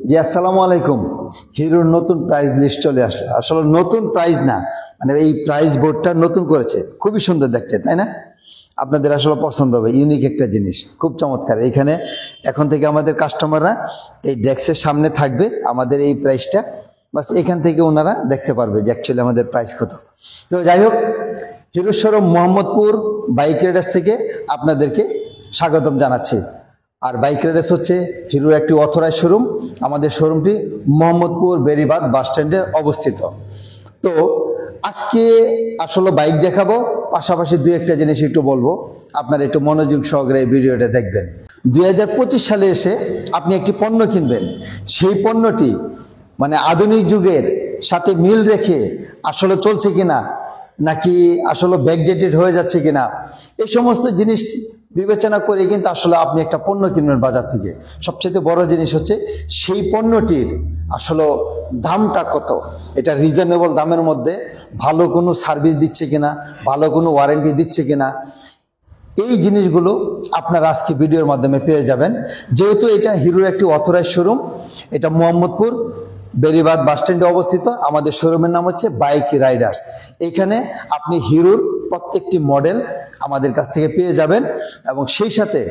জি আসসালামু আলাইকুম। হিরোর নতুন প্রাইস লিস্ট চলে আসলো। আসলে নতুন প্রাইস না, মানে এই প্রাইস বোর্ডটা নতুন করেছে, খুবই সুন্দর দেখতে, তাই না? আপনাদের আসলে পছন্দ হবে, ইউনিক একটা জিনিস, খুব চমৎকার। এখানে এখন থেকে আমাদের কাস্টমাররা এই ডেস্কের সামনে থাকবে আমাদের এই প্রাইসটা, বাস এখান থেকে ওনারা দেখতে পারবে যে অ্যাকচুয়ালি আমাদের প্রাইস কত। তো যাই হোক, hero showroom Mohammadpur bike Riders থেকে আপনাদেরকে স্বাগতম জানাচ্ছি। আর বাইক রাইডার্স হচ্ছে হিরোর একটি অথরাইজ শোরুম। আমাদের শোরুমটি মোহাম্মদপুর বেরিবাদ বাস স্ট্যান্ডে অবস্থিত। তো আজকে আসলে বাইক দেখাবো, পাশাপাশি দুই একটা জিনিস একটু বলবো, আপনারা একটু মনোযোগ সহকারে এই ভিডিওটা দেখবেন। 2025 সালে এসে আপনি একটি পণ্য কিনবেন, সেই পণ্যটি মানে আধুনিক যুগের সাথে মিল রেখে আসলে চলছে কিনা, নাকি আসলে ব্যাকডেটেড হয়ে যাচ্ছে কিনা, এই সমস্ত জিনিস বিবেচনা করে কিন্তু আসলে আপনি একটা পণ্য কিনবেন বাজার থেকে। সবচেয়ে বড় জিনিস হচ্ছে সেই পণ্যটির আসলে দামটা কত, এটা রিজনেবল দামের মধ্যে ভালো কোনো সার্ভিস দিচ্ছে কিনা, ভালো কোনো ওয়ারেন্টি দিচ্ছে কিনা, এই জিনিসগুলো আপনারা আজকে ভিডিওর মাধ্যমে পেয়ে যাবেন। যেহেতু এটা হিরোর একটি অথরাইজ শোরুম, এটা মোহাম্মদপুর বেরিবাদ বাস স্ট্যান্ডে অবস্থিত। আমাদের শোরুমের নাম হচ্ছে বাইক রাইডার্স। এখানে আপনি হিরোর প্রত্যেকটি মডেল আমাদের কাছ থেকে পেয়ে যাবেন এবং সেই সাথে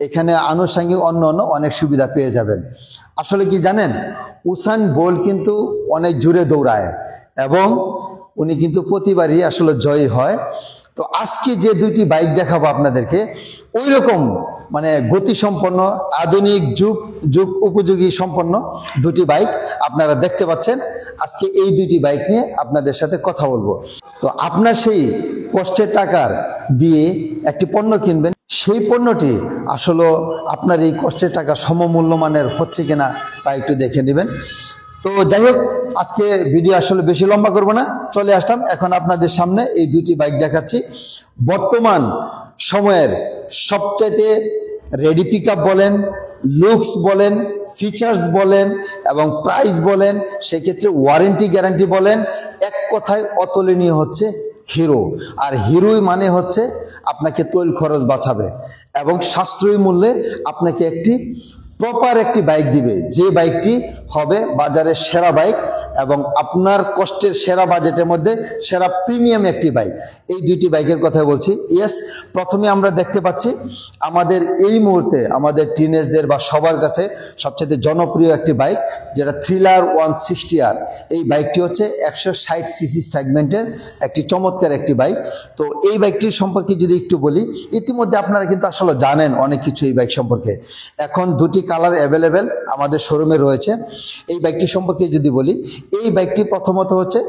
এখানে আনুষঙ্গিক অন্য অনেক সুবিধা পেয়ে যাবেন। আসলে কি জানেন, উসাইন বোল্ট কিন্তু অনেক জোরে দৌড়ায় এবং উনি কিন্তু প্রতিবারই আসলে জয়ী হয়। তো আজকে যে দুইটি বাইক দেখাবো আপনাদেরকে, ওই রকম মানে গতিসম্পন্ন আধুনিক যুগ উপযোগী সম্পন্ন দুটি বাইক আপনারা দেখতে পাচ্ছেন। আজকে এই দুইটি বাইক নিয়ে আপনাদের সাথে কথা বলবো। তো আপনার সেই কষ্টের টাকার দিয়ে একটি পণ্য কিনবেন, সেই পণ্যটি আসলে আপনার এই কষ্টের টাকা সমমূল্যমানের হচ্ছে কিনা তা একটু দেখে নেবেন। তো যাই হোক, আজকে ভিডিও আসলে বেশি লম্বা করব না, চলে আসলাম এখন আপনাদের সামনে এই দুটি বাইক দেখাচ্ছি। বর্তমান সময়ের সবচাইতে রেডি পিক আপ বলেন, লুকস বলেন, ফিচার্স বলেন এবং প্রাইস বলেন, সেক্ষেত্রে ওয়ারেন্টি গ্যারান্টি বলেন, এক কথায় অতুলনীয় হচ্ছে হিরো। আর হিরোই মানে হচ্ছে আপনাকে তৈল খরচ বাঁচাবে এবং সাশ্রয়ী মূল্যে আপনাকে একটি প্রপার একটি বাইক দিবে, যে বাইকটি হবে বাজারের সেরা বাইক এবং আপনার কষ্টের সেরা বাজেটের মধ্যে সেরা প্রিমিয়াম একটি বাইক। এই দুইটি বাইকের কথা বলছি। ইয়েস, প্রথমে আমরা দেখতে পাচ্ছি আমাদের এই মুহূর্তে আমাদের টিনেজদের বা সবার কাছে সবচেয়ে জনপ্রিয় একটি বাইক, যেটা থ্রিলার 160R। এই বাইকটি হচ্ছে 160 সিসি সেগমেন্টের একটি চমৎকার একটি বাইক। তো এই বাইকটির সম্পর্কে যদি একটু বলি, ইতিমধ্যে আপনারা কিন্তু আসলে জানেন অনেক কিছু এই বাইক সম্পর্কে। এখন দুটি কালার অ্যাভেলেবেল আমাদের শোরুমে রয়েছে। এই বাইকটি সম্পর্কে যদি বলি, এই বাইকটি প্রথমত হচ্ছে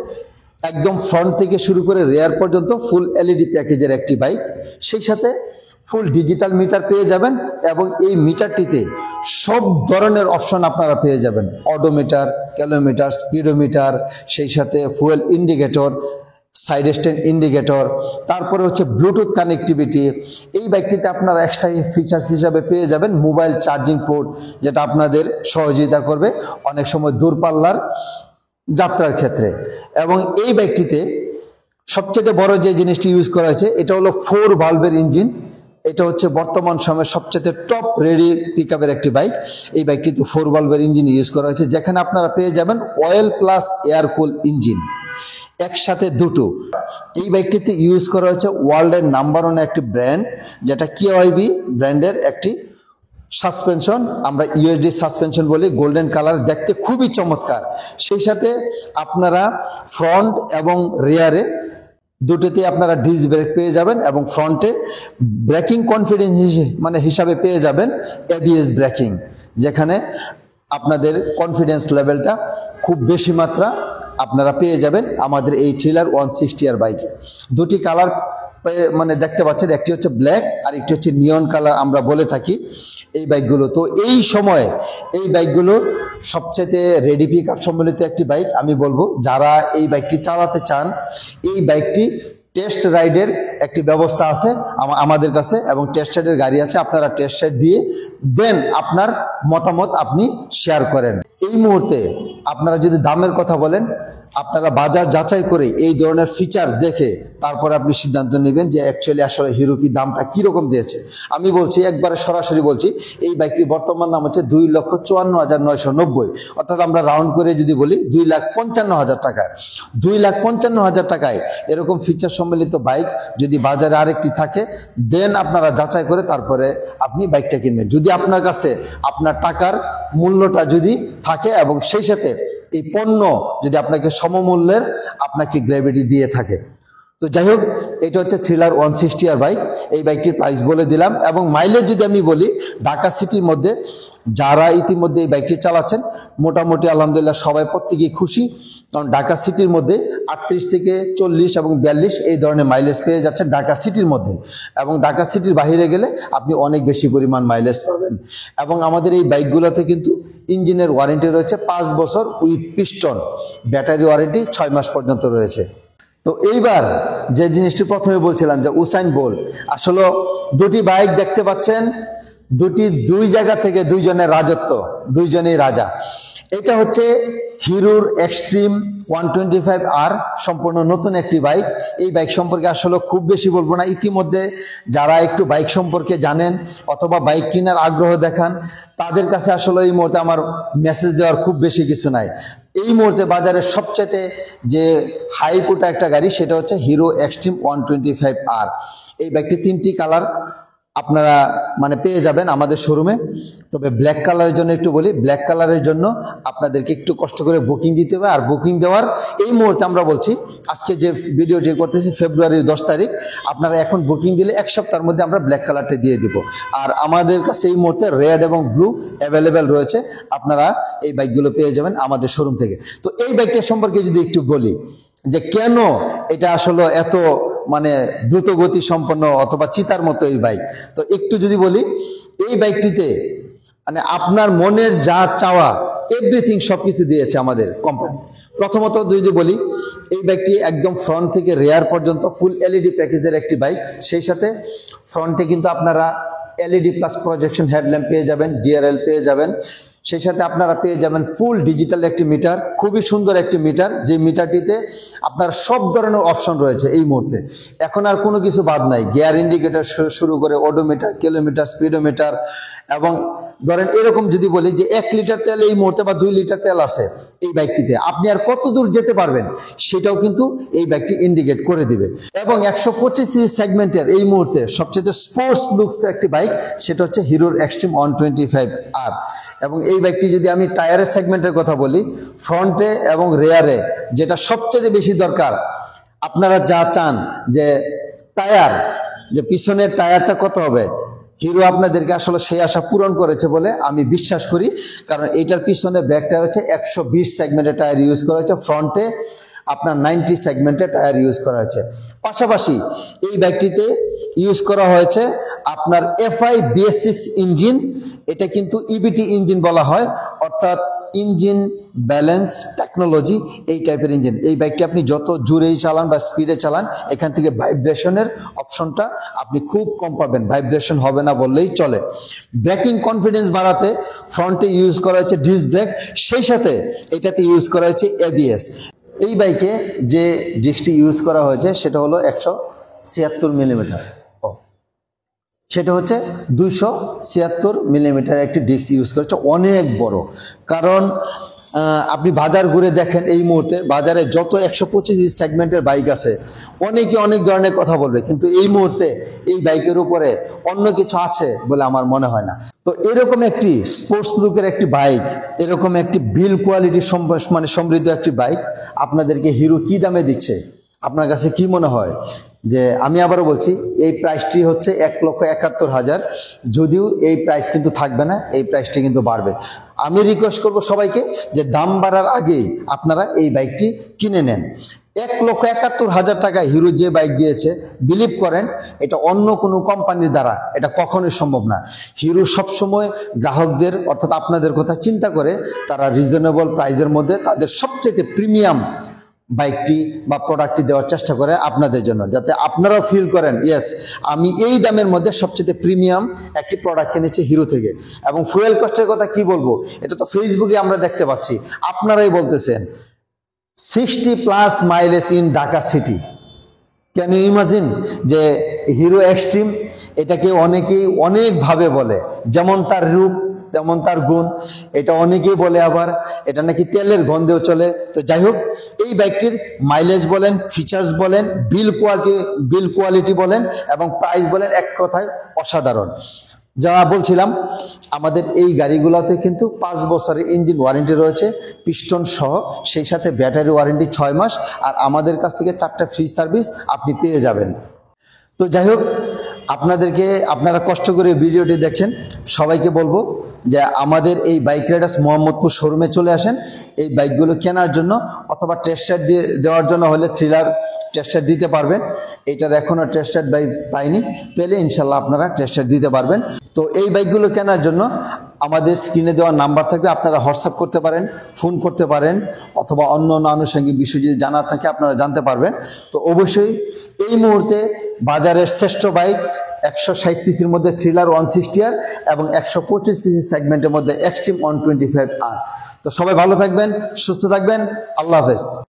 একদম ফ্রন্ট থেকে শুরু করে রেয়ার পর্যন্ত ফুল এলইডি প্যাকেজের একটি বাইক, সেই সাথে ফুল ডিজিটাল মিটার পেয়ে যাবেন এবং এই মিটারটিতে সব ধরনের অপশন আপনারা পেয়ে যাবেন, অডোমিটার, ক্যালোমিটার, স্পিডোমিটার, সেই সাথে fuel indicator, side stand indicator, তারপরে হচ্ছে ব্লুটুথ কানেক্টিভিটি। এই বাইকটিতে আপনারা এক্সট্রা ফিচার্স হিসাবে পেয়ে যাবেন মোবাইল চার্জিং পোর্ট, যেটা আপনাদের সহযোগিতা করবে অনেক সময় দূরপাল্লার যাত্রার ক্ষেত্রে। এবং এই বাইকটিতে সবচেয়ে বড় যে জিনিসটি ইউজ করা হয়েছে, এটা হলো 4 ভালভের ইঞ্জিন। এটা হচ্ছে বর্তমান সময়ের সবচেয়ে টপ রেডি পিক আপের একটি বাইক। এই বাইকটিতে 4 ভালভের ইঞ্জিন ইউজ করা হয়েছে, যেখানে আপনারা পেয়ে যাবেন অয়েল প্লাস এয়ার কুল ইঞ্জিন একসাথে দুটো। এই বাইকটিতে ইউজ করা হয়েছে ওয়ার্ল্ডের নাম্বার 1 একটি ব্র্যান্ড, যেটা কেওয়াইবি ব্র্যান্ডের একটি সাসপেনশন, আমরা ইউএসডি সাসপেনশন বলি, গোল্ডেন কালার, দেখতে খুবই চমৎকার। সেই সাথে আপনারা ফ্রন্ট এবং রেয়ারে দুটোতে আপনারা ডিস্ক ব্রেক পেয়ে যাবেন এবং ফ্রন্টে ব্রেকিং কনফিডেন্স হিসাবে পেয়ে যাবেন এবিএস ব্রেকিং, যেখানে আপনাদের কনফিডেন্স লেভেলটা খুব বেশি মাত্রা আপনারা পেয়ে যাবেন আমাদের এই থ্রিলার 160R বাইকে। দুটি কালার দেখতে পাচ্ছেন, একটি হচ্ছে ব্ল্যাক আর একটি হচ্ছে নিয়ন কালার আমরা বলে থাকি এই বাইকগুলো। তো এই সময়ে এই বাইকগুলোর সবচেয়ে রেডি পিক আপ সম্বলিত একটি বাইক আমি বলবো। যারা এই বাইকটি চালাতে চান, এই বাইকটি টেস্ট রাইডের একটি ব্যবস্থা আছে আমাদের কাছে এবং টেস্ট রাইডের গাড়ি আছে, আপনারা টেস্ট রাইড দিয়ে দেন আপনার মতামত আপনি শেয়ার করেন। এই মুহূর্তে আপনারা যদি দামের কথা বলেন, আপনারা বাজার যাচাই করে এই ধরনের ফিচার দেখে তারপরে আপনি সিদ্ধান্ত নেবেন যে অ্যাকচুয়ালি আসলে হিরো কি দামটা কীরকম দিয়েছে। আমি বলছি একবারে সরাসরি বলছি, এই বাইকটির বর্তমান দাম হচ্ছে 2,54,990, অর্থাৎ আমরা রাউন্ড করে যদি বলি 2,55,000 টাকায়। 2,55,000 টাকায় এরকম ফিচার সম্মিলিত বাইক যদি বাজারে আরেকটি থাকে, দেন আপনারা যাচাই করে তারপরে আপনি বাইকটা কিনবেন, যদি আপনার কাছে আপনার টাকার মূল্যটা যদি থাকে এবং সেই সাথে এই পণ্য যদি আপনাকে সমমূল্যের আপনাকে গ্র্যাভিটি দিয়ে থাকে। তো যাই হোক, এটা হচ্ছে থ্রিলার 160R বাইক। এই বাইকটির প্রাইস বলে দিলাম। এবং মাইলেজ যদি আমি বলি, ঢাকা সিটির মধ্যে যারা ইতিমধ্যে এই বাইকটি চালাচ্ছেন মোটামুটি আলহামদুলিল্লাহ সবাই প্রত্যেকেই খুশি, কারণ ঢাকা সিটির মধ্যে 38 থেকে 40 এবং 42 এই ধরনের মাইলেজ পেয়ে যাচ্ছেন ঢাকা সিটির মধ্যে। এবং ঢাকা সিটির বাইরে গেলে আপনি অনেক বেশি পরিমাণ মাইলেজ পাবেন। এবং আমাদের এই বাইকগুলোতে কিন্তু ইঞ্জিনের ওয়ারেন্টি রয়েছে 5 বছর উইথ পিস্টন, ব্যাটারি ওয়ারেন্টি 6 মাস পর্যন্ত রয়েছে। তো এইবার যে জিনিসটি প্রথমে বলছিলাম যে উসাইন বোল্ট, আসলে দুটি বাইক দেখতে পাচ্ছেন, দুই জায়গা থেকে দুইজনের রাজত্ব, দুইজনেই রাজা। এটা হচ্ছে হিরোর এক্সট্রিম 125R, সম্পূর্ণ নতুন একটি বাইক। এই বাইক সম্পর্কে আসলে খুব বেশি বলবো না, ইতিমধ্যে যারা একটু বাইক সম্পর্কে জানেন অথবা বাইক কেনার আগ্রহ দেখান তাদের কাছে আসলে এই মুহূর্তে আমার মেসেজ দেওয়ার খুব বেশি কিছু নাই। এই মুহূর্তে বাজারের সবচেয়ে যে হাইপুটা একটা গাড়ি সেটা হচ্ছে হিরো এক্সট্রিম 125R। এই বাইকটি 3টি কালার আপনারা পেয়ে যাবেন আমাদের শোরুমে। তবে ব্ল্যাক কালারের জন্য একটু বলি, ব্ল্যাক কালারের জন্য আপনাদেরকে একটু কষ্ট করে বুকিং দিতে হবে। আর বুকিং দেওয়ার এই মুহূর্তে আমরা বলছি, আজকে যে ভিডিওটি করতেছি ফেব্রুয়ারির 10 তারিখ, আপনারা এখন বুকিং দিলে 1 সপ্তাহের মধ্যে আমরা ব্ল্যাক কালারটা দিয়ে দিব। আর আমাদের কাছে এই মুহূর্তে রেড এবং ব্লু অ্যাভেলেবেল রয়েছে, আপনারা এই বাইকগুলো পেয়ে যাবেন আমাদের শোরুম থেকে। তো এই বাইকটা সম্পর্কে যদি একটু বলি যে কেন এটা আসলে এত দ্রুত গতি সম্পন্ন অথবা চিতার মতো এই বাইক, তো একটু যদি বলি, এই বাইকটিতে আপনার মনের যা চাওয়া এভরিথিং সবকিছু দিয়েছে আমাদের কোম্পানি। প্রথমত যদি বলি, এই বাইকটি একদম ফ্রন্ট থেকে রেয়ার পর্যন্ত ফুল এলইডি প্যাকেজের একটি বাইক। সেই সাথে ফ্রন্টে কিন্তু আপনারা এলইডি প্লাস প্রজেকশন হেডল্যাম্প পেয়ে যাবেন, ডিআরএল পেয়ে যাবেন। সেই সাথে আপনারা পেয়ে যাবেন ফুল ডিজিটাল একটি মিটার, খুবই সুন্দর একটি মিটার, যে মিটারটিতে আপনার সব ধরনের অপশন রয়েছে এই মুহূর্তে। এখন আর কোনো কিছু বাদ নাই, গিয়ার ইন্ডিকেটর শুরু করে ওডোমিটার, কিলোমিটার, স্পিডোমিটার। এবং ধরেন এরকম যদি বলি যে 1 লিটার তেল এই মুহূর্তে বা 2 লিটার তেল আছে এই বাইকটিতে, আপনি আর কত দূর যেতে পারবেন সেটাও কিন্তু এই বাইকটি ইন্ডিকেট করে দিবে। এবং 125 সেগমেন্টের এই মুহূর্তে সবচেয়ে স্পোর্টস লুকস একটি বাইক, সেটা হচ্ছে হিরোর এক্সট্রিম 125R। এবং এই বাইকটি যদি আমি টায়ারের সেগমেন্টের কথা বলি, ফ্রন্টে এবং রেয়ারে যেটা সবচেয়ে বেশি দরকার, আপনারা যা চান যে টায়ার, যে পিছনের টায়ারটা কত হবে, হিরো আপনাদেরকে আসলে সেই আশা পূরণ করেছে বলে আমি বিশ্বাস করি। কারণ এইটার পিছনে ব্যাক টায়ার হচ্ছে 120 সেগমেন্টের টায়ার ইউজ করা হয়েছে, ফ্রন্টে আপনার 90 সেগমেন্টের টায়ার ইউজ করা হয়েছে। পাশাপাশি এই বাইকটিতে ইউজ করা হয়েছে আপনার FI BS6 ইঞ্জিন। এটা কিন্তু ইবিটি ইঞ্জিন বলা হয়, অর্থাৎ ইঞ্জিন ব্যালেন্স টেকনোলজি, এই টাইপের ইঞ্জিন। এই বাইকটি আপনি যত জোরেই চালান বা স্পিডে চালান, এখান থেকে ভাইব্রেশনের অপশনটা আপনি খুব কম পাবেন, ভাইব্রেশন হবে না বললেই চলে। ব্রেকিং কনফিডেন্স বাড়াতে ফ্রন্টে ইউজ করা হয়েছে ডিস্ক ব্রেক, সেই সাথে এটাতে ইউজ করা হয়েছে ABS। এই বাইকে যে ডিস্কটি ইউজ করা হয়েছে সেটা হলো 176 মিলিমিটার, সেটা হচ্ছে 276 মিলিমিটার একটি ডিস্ক ইউজ করেছে, অনেক বড়। কারণ আপনি বাজার ঘুরে দেখেন, এই মুহূর্তে বাজারে যত 125 সেগমেন্টের বাইক আছে, অনেকে অনেক ধরনের কথা বলবে, কিন্তু এই মুহূর্তে এই বাইকের উপরে অন্য কিছু আছে বলে আমার মনে হয় না। তো এরকম একটি স্পোর্টস লুকের একটি বাইক, এরকম একটি বিল কোয়ালিটি সমৃদ্ধ একটি বাইক আপনাদেরকে হিরো কি দামে দিচ্ছে, আপনার কাছে কি মনে হয়? যে আমি আবারও বলছি, এই প্রাইসটি হচ্ছে 1,71,000। যদিও এই প্রাইস কিন্তু থাকবে না, এই প্রাইসটি কিন্তু বাড়বে। আমি রিকোয়েস্ট করব সবাইকে যে দাম বাড়ার আগেই আপনারা এই বাইকটি কিনে নেন। 1,71,000 টাকায় হিরো যে বাইক দিয়েছে, বিলিভ করেন এটা অন্য কোনো কোম্পানির দ্বারা এটা কখনোই সম্ভব না। হিরো সবসময় গ্রাহকদের অর্থাৎ আপনাদের কথা চিন্তা করে তারা রিজনেবল প্রাইসের মধ্যে তাদের সবচেয়ে প্রিমিয়াম বাইকটি বা প্রোডাক্টটি দেওয়ার চেষ্টা করে আপনাদের জন্য, যাতে আপনারাও ফিল করেন ইয়েস আমি এই দামের মধ্যে সবচেয়ে প্রিমিয়াম একটি প্রোডাক্ট কিনেছি হিরো থেকে। এবং ফুয়েল কস্টের কথা কি বলবো, এটা তো ফেসবুকে আমরা দেখতে পাচ্ছি, আপনারাই বলতেছেন 60+ mileage in Dhaka city. Can you imagine যে হিরো এক্সট্রিম এটাকে অনেকেই অনেকভাবে বলে, যেমন তার রূপ তেমন তার গুণ, এটা অনেকেই বলে, আবার এটা নাকি তেলের গন্ধেও চলে। তো যাই হোক, এই বাইকটির মাইলেজ বলেন, ফিচার্স বলেন, বিল কোয়ালিটি বলেন এবং প্রাইস বলেন, এক কথায় অসাধারণ। যা বলছিলাম, আমাদের এই গাড়িগুলোতে কিন্তু 5 বছরের ইঞ্জিন ওয়ারেন্টি রয়েছে পিস্টন সহ, সেই সাথে ব্যাটারি ওয়ারেন্টি 6 মাস, আর আমাদের কাছ থেকে 4টা ফ্রি সার্ভিস আপনি পেয়ে যাবেন। তো যাই হোক, আপনারা কষ্ট করে ভিডিওটি দেখছেন, সবাইকে বলবো যে আমাদের এই বাইক রাইডার্স মোহাম্মদপুর শোরুমে চলে আসেন এই বাইকগুলো কেনার জন্য, অথবা টেস্ট রাইড দেওয়ার জন্য হলে থ্রিলার টেস্ট রাইড দিতে পারবেন। এটার এখনও টেস্ট রাইড বাইক পাইনি, পেলে ইনশাল্লাহ আপনারা টেস্ট রাইড দিতে পারবেন। তো এই বাইকগুলো কেনার জন্য আমাদের স্ক্রিনে দেওয়া নাম্বার থাকবে, আপনারা হোয়াটসঅ্যাপ করতে পারেন, ফোন করতে পারেন, অথবা অন্য আনুষঙ্গিক বিষয় যদি জানার থাকে আপনারা জানতে পারবেন। তো অবশ্যই এই মুহূর্তে বাজারের শ্রেষ্ঠ বাইক 160 সিসির মধ্যে থ্রিলার 160R এবং 125 সিসি সেগমেন্টের মধ্যে এক্সট্রিম 125R। তো সবাই ভালো থাকবেন, সুস্থ থাকবেন, আল্লাহ হাফেজ।